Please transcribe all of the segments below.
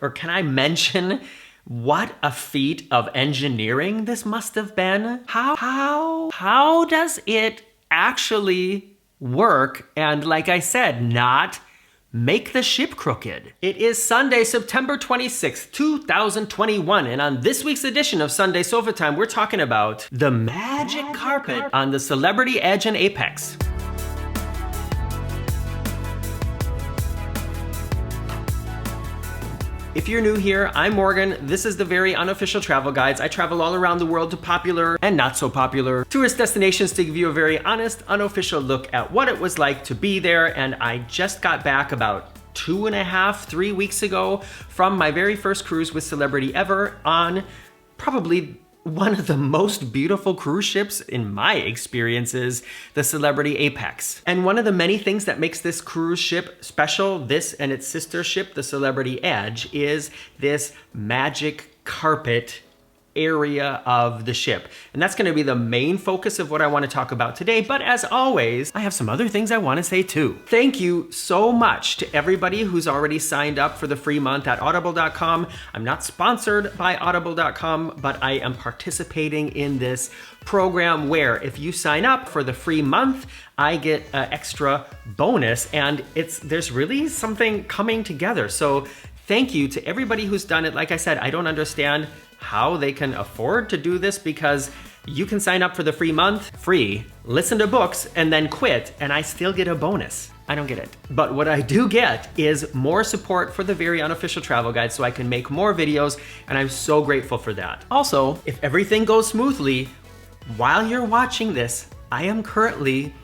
or can I mention what a feat of engineering this must have been? How does it actually work and, like I said, not make the ship crooked? It is Sunday, September 26th, 2021, and on this week's edition of Sunday Sofatime, we're talking about the magic carpet on the Celebrity Edge and Apex. If you're new here, I'm Morgan. This is the Very Unofficial Travel Guides. I travel all around the world to popular and not so popular tourist destinations to give you a very honest, unofficial look at what it was like to be there. And I just got back about 2.5-3 weeks ago from my very first cruise with Celebrity ever on probably one of the most beautiful cruise ships in my experiences, the Celebrity Apex. And one of the many things that makes this cruise ship special, this and its sister ship, the Celebrity Edge, is this magic carpet area of the ship. And that's gonna be the main focus of what I wanna talk about today. But as always, I have some other things I wanna say too. Thank you so much to everybody who's already signed up for the free month at audible.com. I'm not sponsored by audible.com, but I am participating in this program where if you sign up for the free month, I get an extra bonus, and there's really something coming together. So thank you to everybody who's done it. Like I said, I don't understand how they can afford to do this, because you can sign up for the free month, free, listen to books, and then quit, and I still get a bonus. I don't get it. But what I do get is more support for the Very Unofficial Travel Guide so I can make more videos, and I'm so grateful for that. Also, if everything goes smoothly, while you're watching this, I am currently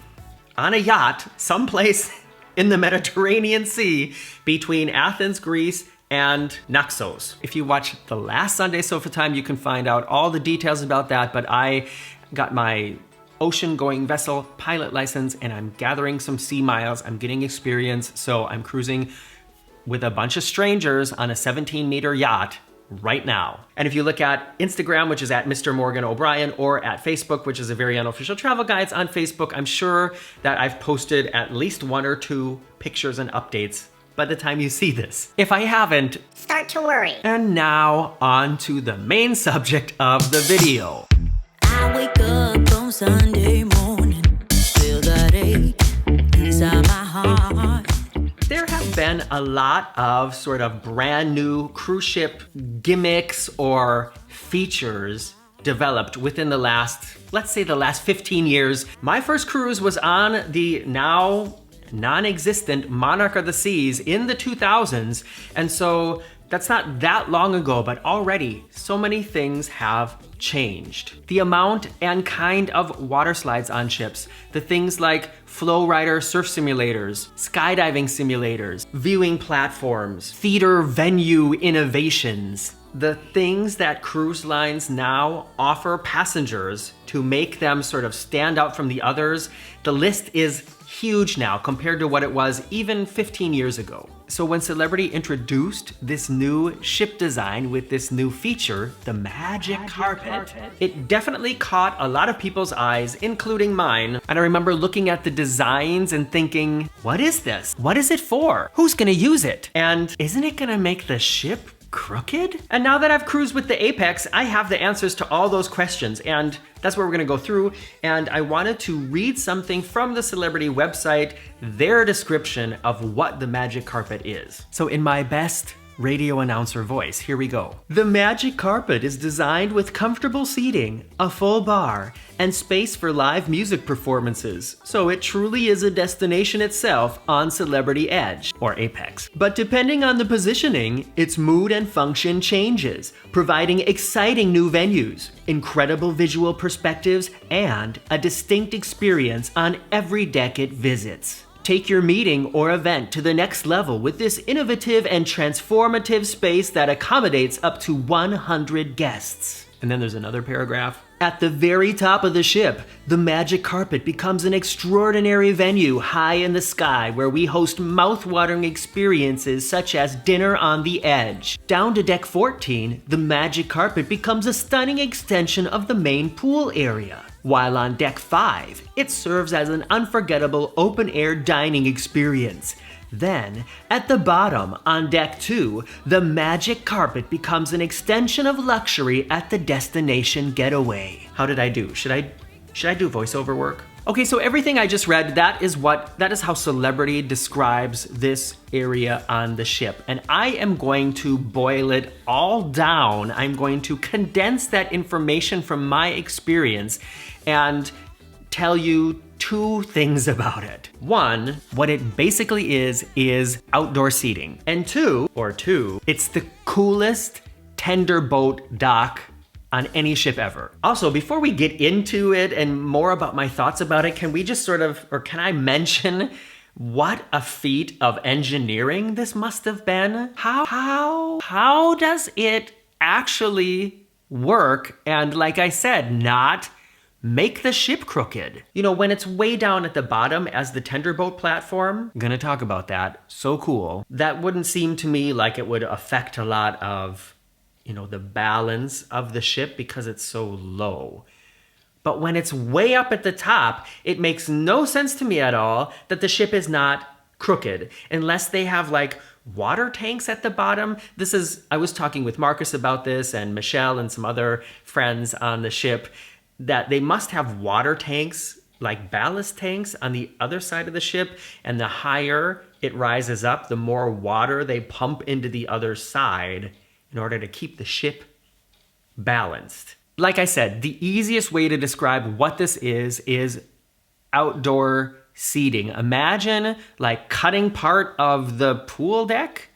on a yacht someplace in the Mediterranean Sea between Athens, Greece, and Naxos. If you watch the last Sunday Sofatime, you can find out all the details about that, but I got my ocean-going vessel pilot license and I'm gathering some sea miles, I'm getting experience, so I'm cruising with a bunch of strangers on a 17-meter yacht right now. And if you look at Instagram, which is at Mr. Morgan O'Brien, or at Facebook, which is a Very Unofficial Travel Guides on Facebook, I'm sure that I've posted at least 1 or 2 pictures and updates by the time you see this. If I haven't, start to worry. And now on to the main subject of the video. I wake up on Sunday morning, feel that ache inside my heart. There have been a lot of sort of brand new cruise ship gimmicks or features developed within the last, let's say the last 15 years. My first cruise was on the now non-existent Monarch of the Seas in the 2000s, and so that's not that long ago, but already so many things have changed. The amount and kind of water slides on ships, the things like FlowRider surf simulators, skydiving simulators, viewing platforms, theater venue innovations, the things that cruise lines now offer passengers to make them sort of stand out from the others, the list is huge now compared to what it was even 15 years ago. So when Celebrity introduced this new ship design with this new feature, the magic carpet, it definitely caught a lot of people's eyes, including mine. And I remember looking at the designs and thinking, what is this? What is it for? Who's gonna use it? And isn't it gonna make the ship crooked? And now that I've cruised with the Apex, I have the answers to all those questions, and that's what we're gonna go through. And I wanted to read something from the Celebrity website, their description of what the magic carpet is. So in my best radio announcer voice, here we go. The magic carpet is designed with comfortable seating, a full bar, and space for live music performances, so it truly is a destination itself on Celebrity Edge, or Apex. But depending on the positioning, its mood and function changes, providing exciting new venues, incredible visual perspectives, and a distinct experience on every deck it visits. Take your meeting or event to the next level with this innovative and transformative space that accommodates up to 100 guests. And then there's another paragraph. At the very top of the ship, the magic carpet becomes an extraordinary venue high in the sky where we host mouth-watering experiences such as dinner on the edge. Down to deck 14, the magic carpet becomes a stunning extension of the main pool area. While on deck 5, it serves as an unforgettable open-air dining experience. Then, at the bottom, on deck 2, the magic carpet becomes an extension of luxury at the destination getaway. How did I do? Should I do voiceover work? Okay, so everything I just read, that is how Celebrity describes this area on the ship. And I am going to boil it all down. I'm going to condense that information from my experience and tell you 2 things about it. 1, what it basically is outdoor seating. And 2, it's the coolest tender boat dock on any ship ever. Also, before we get into it and more about my thoughts about it, can we just can I mention what a feat of engineering this must have been? How does it actually work? And like I said, not make the ship crooked. You know, when it's way down at the bottom as the tender boat platform, I'm gonna talk about that, so cool. That wouldn't seem to me like it would affect a lot of, you know, the balance of the ship because it's so low. But when it's way up at the top, it makes no sense to me at all that the ship is not crooked, unless they have like water tanks at the bottom. I was talking with Marcus about this and Michelle and some other friends on the ship, that they must have water tanks, like ballast tanks on the other side of the ship, and the higher it rises up, the more water they pump into the other side in order to keep the ship balanced. Like I said, the easiest way to describe what this is outdoor seating. Imagine like cutting part of the pool deck,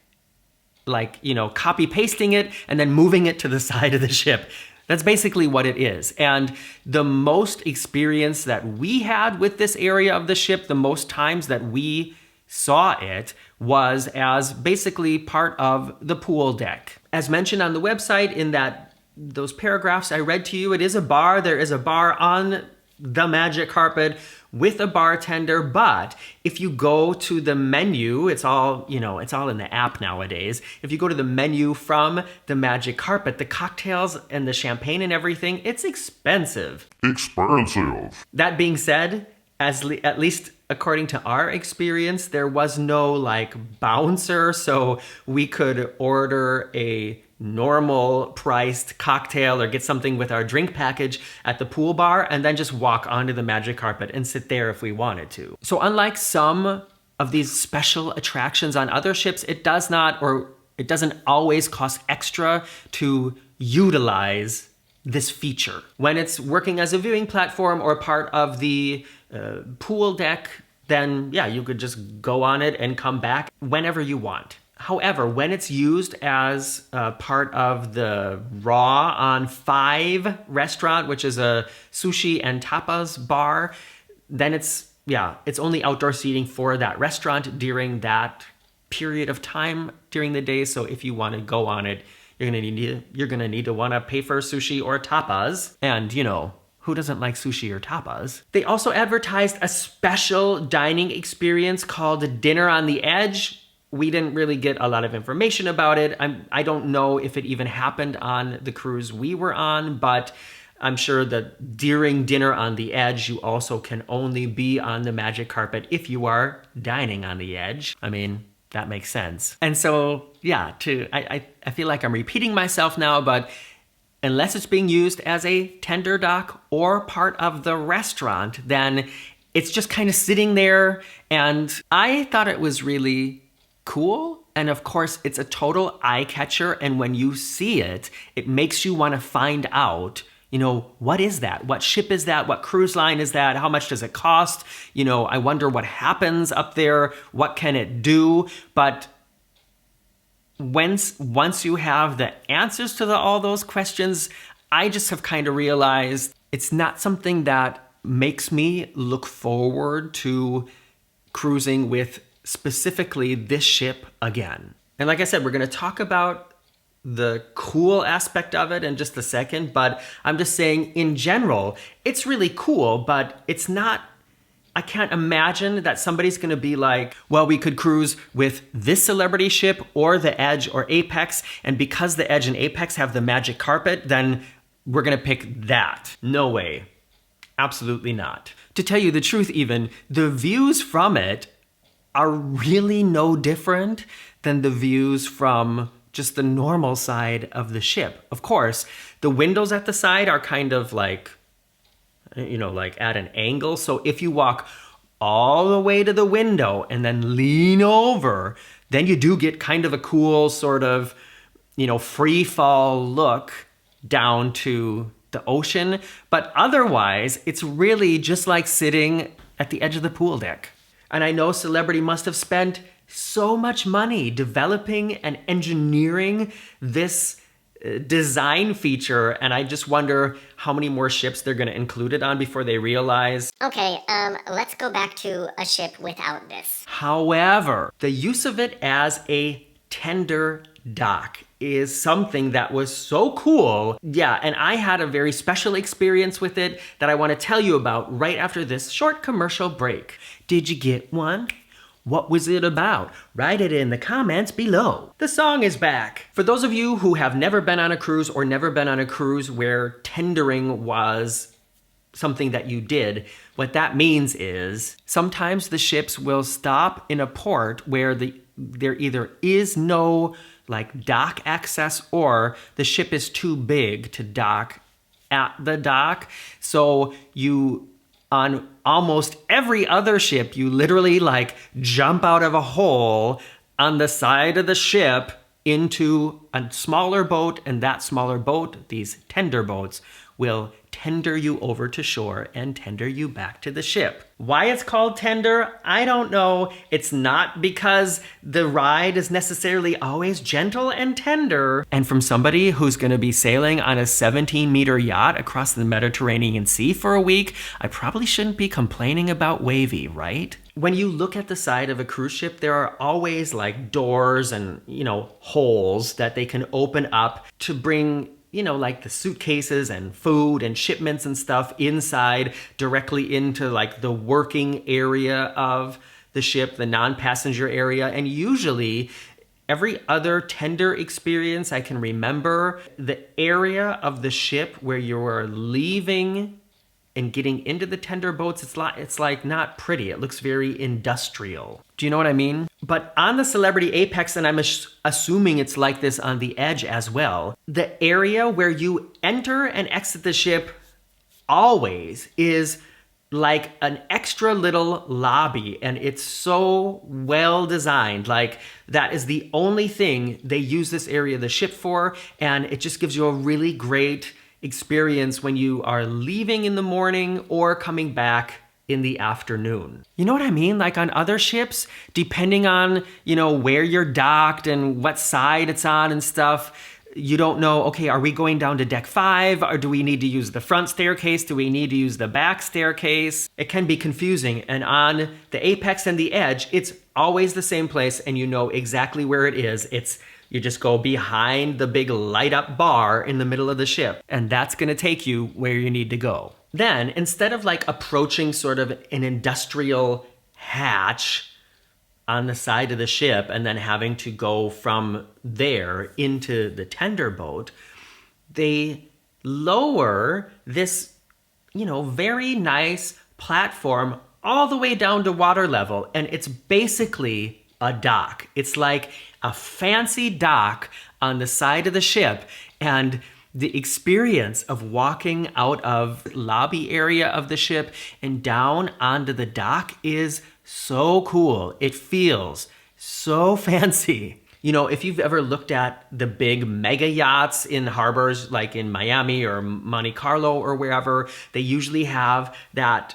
like, you know, copy pasting it and then moving it to the side of the ship. That's basically what it is. And the most experience that we had with this area of the ship, the most times that we saw it, was as basically part of the pool deck. As mentioned on the website in those paragraphs I read to you, it is a bar. There is a bar on the magic carpet with a bartender, but if you go to the menu, it's all in the app nowadays. If you go to the menu from the magic carpet, the cocktails and the champagne and everything, it's expensive. That being said, at least according to our experience, there was no like bouncer, so we could order a normal priced cocktail or get something with our drink package at the pool bar and then just walk onto the magic carpet and sit there if we wanted to. So unlike some of these special attractions on other ships, it doesn't always cost extra to utilize this feature. When it's working as a viewing platform or part of the pool deck, then yeah, you could just go on it and come back whenever you want. However, when it's used as part of the Raw on 5 restaurant, which is a sushi and tapas bar, then it's only outdoor seating for that restaurant during that period of time during the day. So if you want to go on it, you're gonna need to want to pay for sushi or tapas. And you know, who doesn't like sushi or tapas? They also advertised a special dining experience called Dinner on the Edge. We didn't really get a lot of information about it. I don't know if it even happened on the cruise we were on, but I'm sure that during Dinner on the Edge, you also can only be on the magic carpet if you are dining on the edge. I mean, that makes sense. And so, yeah, I feel like I'm repeating myself now, but unless it's being used as a tender dock or part of the restaurant, then it's just kind of sitting there. And I thought it was really cool. And of course, it's a total eye catcher. And when you see it, it makes you want to find out, you know, what is that? What ship is that? What cruise line is that? How much does it cost? You know, I wonder what happens up there. What can it do? But once you have the answers to all those questions, I just have kind of realized it's not something that makes me look forward to cruising with specifically this ship again. And like I said, we're going to talk about the cool aspect of it in just a second, but I'm just saying in general, it's really cool, but it's not, I can't imagine that somebody's going to be like, well, we could cruise with this celebrity ship or the Edge or Apex, and because the Edge and Apex have the magic carpet, then we're going to pick that. No way. Absolutely not. To tell you the truth even, the views from it are really no different than the views from just the normal side of the ship. Of course, the windows at the side are kind of like, like at an angle. So if you walk all the way to the window and then lean over, then you do get kind of a cool sort of, free fall look down to the ocean. But otherwise, it's really just like sitting at the edge of the pool deck. And I know Celebrity must have spent so much money developing and engineering this design feature, and I just wonder how many more ships they're going to include it on before they realize. Okay, let's go back to a ship without this. However, the use of it as a tender dock is something that was so cool. Yeah, and I had a very special experience with it that I want to tell you about right after this short commercial break. Did you get one? What was it about? Write it in the comments below. The song is back. For those of you who have never been on a cruise or never been on a cruise where tendering was something that you did, what that means is sometimes the ships will stop in a port where there either is no dock access or the ship is too big to dock at the dock. So on almost every other ship, you literally jump out of a hole on the side of the ship into a smaller boat, and that smaller boat, these tender boats, will tender you over to shore and tender you back to the ship. Why it's called tender, I don't know. It's not because the ride is necessarily always gentle and tender. And from somebody who's going to be sailing on a 17-meter yacht across the Mediterranean Sea for a week, I probably shouldn't be complaining about wavy, right? When you look at the side of a cruise ship, there are always doors and, holes that they can open up to bring the suitcases and food and shipments and stuff inside directly into the working area of the ship, the non-passenger area. And usually every other tender experience I can remember, the area of the ship where you're leaving and getting into the tender boats, it's not pretty. It looks very industrial. Do you know what I mean? But on the Celebrity Apex, and I'm assuming it's like this on the Edge as well, the area where you enter and exit the ship always is like an extra little lobby, and it's so well designed. That is the only thing they use this area of the ship for, and it just gives you a really great experience when you are leaving in the morning or coming back in the afternoon. You know what I mean? On other ships, depending on, where you're docked and what side it's on and stuff, you don't know, okay, are we going down to deck 5? Or do we need to use the front staircase? Do we need to use the back staircase? It can be confusing. And on the Apex and the Edge, it's always the same place and you know exactly where it is. You just go behind the big light up bar in the middle of the ship, and that's gonna take you where you need to go. Then, instead of approaching sort of an industrial hatch on the side of the ship and then having to go from there into the tender boat, they lower this, very nice platform all the way down to water level, and it's basically a dock. It's like a fancy dock on the side of the ship, and the experience of walking out of the lobby area of the ship and down onto the dock is so cool. It feels so fancy. If you've ever looked at the big mega yachts in harbors like in Miami or Monte Carlo or wherever, they usually have that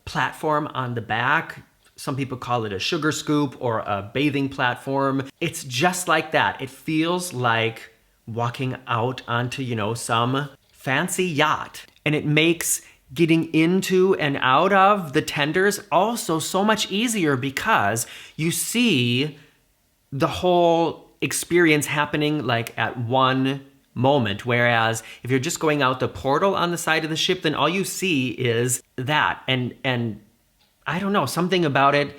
platform on the back. Some people call it a sugar scoop or a bathing platform. It's just like that. It feels like walking out onto, some fancy yacht. And it makes getting into and out of the tenders also so much easier because you see the whole experience happening at one moment. Whereas if you're just going out the portal on the side of the ship, then all you see is that. And I don't know, something about it,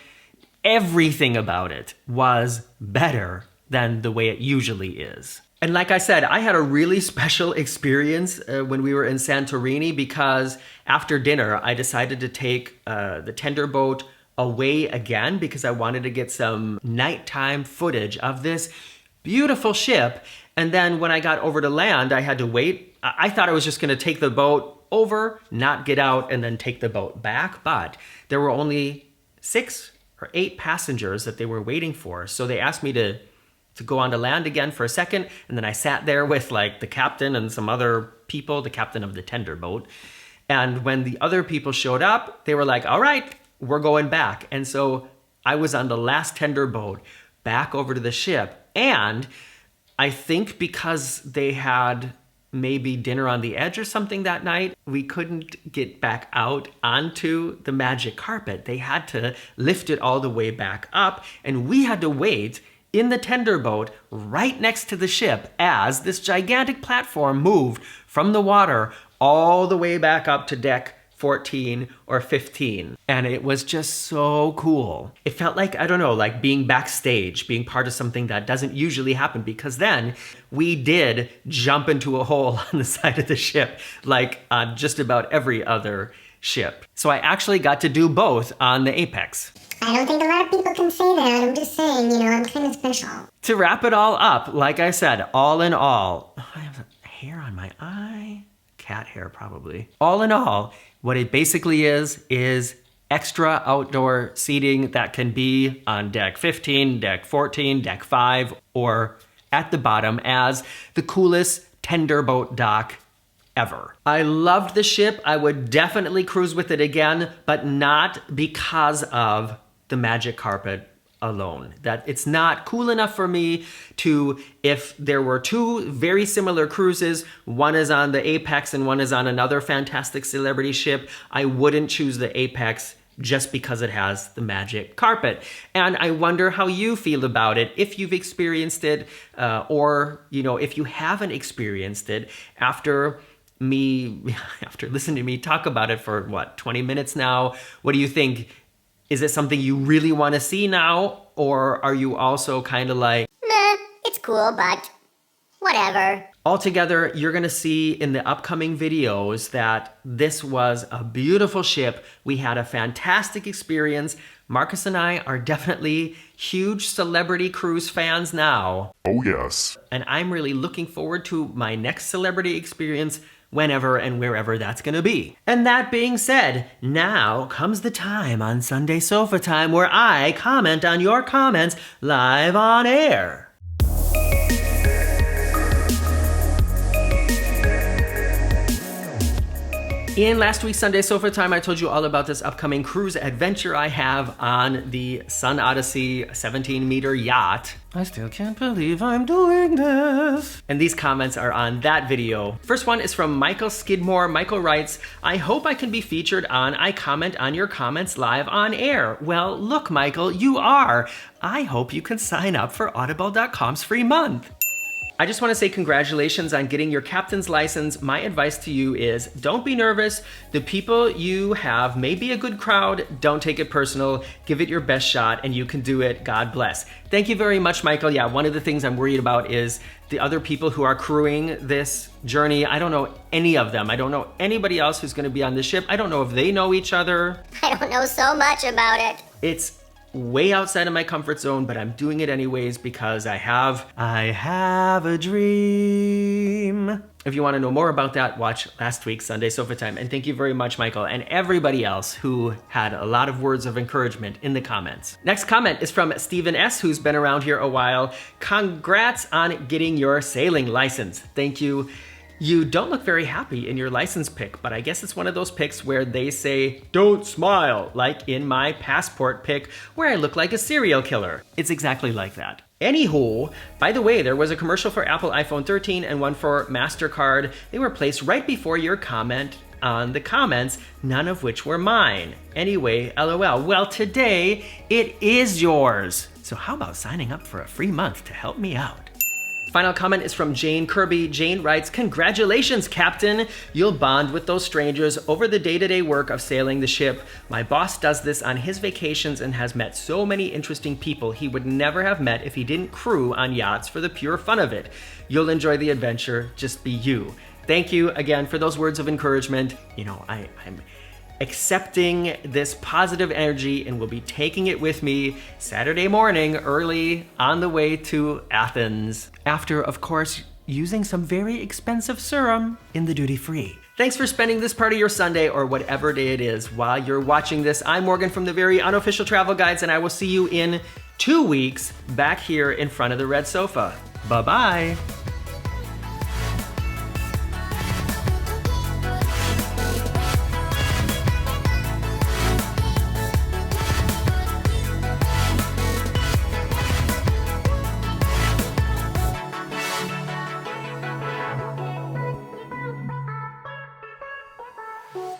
everything about it was better than the way it usually is. And like I said, I had a really special experience when we were in Santorini because after dinner, I decided to take the tender boat away again because I wanted to get some nighttime footage of this beautiful ship. And then when I got over to land, I had to wait. I thought I was just gonna take the boat over, not get out, and then take the boat back. But there were only 6 or 8 passengers that they were waiting for. So they asked me to go on to land again for a second. And then I sat there with like the captain and some other people, the captain of the tender boat. And when the other people showed up, they were like, all right, we're going back. And so I was on the last tender boat back over to the ship. And I think because they had maybe dinner on the edge or something that night, we couldn't get back out onto the magic carpet. They had to lift it all the way back up, and we had to wait in the tender boat right next to the ship as this gigantic platform moved from the water all the way back up to deck 14 or 15. And it was just so cool. It felt like, I don't know, like being backstage, being part of something that doesn't usually happen, because then we did jump into a hole on the side of the ship, like on just about every other ship. So I actually got to do both on the Apex. I don't think a lot of people can say that. I'm just saying, I'm kind of special. To wrap it all up, like I said, all in all, I have hair on my eye. Cat hair, probably. All in all, what it basically is extra outdoor seating that can be on deck 15, deck 14, deck 5, or at the bottom as the coolest tender boat dock ever. I loved the ship. I would definitely cruise with it again, but not because of the magic carpet alone. That it's not cool enough for me to, if there were 2 very similar cruises, one is on the Apex and one is on another fantastic celebrity ship, I wouldn't choose the Apex just because it has the magic carpet. And I wonder how you feel about it, if you've experienced it, or if you haven't experienced it after listening to me talk about it for 20 minutes now. What do you think? Is it something you really want to see now? Or are you also kind of like, Nah, it's cool, but whatever. Altogether, you're going to see in the upcoming videos that this was a beautiful ship. We had a fantastic experience. Marcus and I are definitely huge celebrity cruise fans now. Oh yes. And I'm really looking forward to my next celebrity experience, whenever and wherever that's gonna be. And that being said, now comes the time on Sunday Sofatime where I comment on your comments live on air. In last week's Sunday Sofatime, I told you all about this upcoming cruise adventure I have on the Sun Odyssey 17-meter yacht. I still can't believe I'm doing this. And these comments are on that video. First one is from Michael Skidmore. Michael writes, I hope I can be featured on I Comment on Your Comments live on air. Well, look, Michael, you are. I hope you can sign up for Audible.com's free month. I just want to say congratulations on getting your captain's license. My advice to you is don't be nervous. The people you have may be a good crowd. Don't take it personal. Give it your best shot and you can do it. God bless. Thank you very much, Michael. Yeah, one of the things I'm worried about is the other people who are crewing this journey. I don't know any of them. I don't know anybody else who's going to be on the ship. I don't know if they know each other. I don't know so much about it. It's way outside of my comfort zone, but I'm doing it anyways because I have a dream. If you want to know more about that, watch last week's Sunday Sofatime. And thank you very much, Michael, and everybody else who had a lot of words of encouragement in the comments. Next comment is from Stephen S., who's been around here a while. Congrats on getting your sailing license. Thank you. You don't look very happy in your license pic, but I guess it's one of those pics where they say, don't smile, like in my passport pic where I look like a serial killer. It's exactly like that. Anywho, by the way, there was a commercial for Apple iPhone 13 and one for MasterCard. They were placed right before your comment on the comments, none of which were mine. Anyway, LOL. Well, today it is yours. So how about signing up for a free month to help me out? Final comment is from Jane Kirby. Jane writes, congratulations, Captain. You'll bond with those strangers over the day-to-day work of sailing the ship. My boss does this on his vacations and has met so many interesting people he would never have met if he didn't crew on yachts for the pure fun of it. You'll enjoy the adventure. Just be you. Thank you again for those words of encouragement. You know, I'm accepting this positive energy and will be taking it with me Saturday morning early on the way to Athens. After, of course, using some very expensive serum in the duty-free. Thanks for spending this part of your Sunday or whatever day it is while you're watching this. I'm Morgan from the Very Unofficial Travel Guides, and I will see you in 2 weeks back here in front of the red sofa. Bye-bye.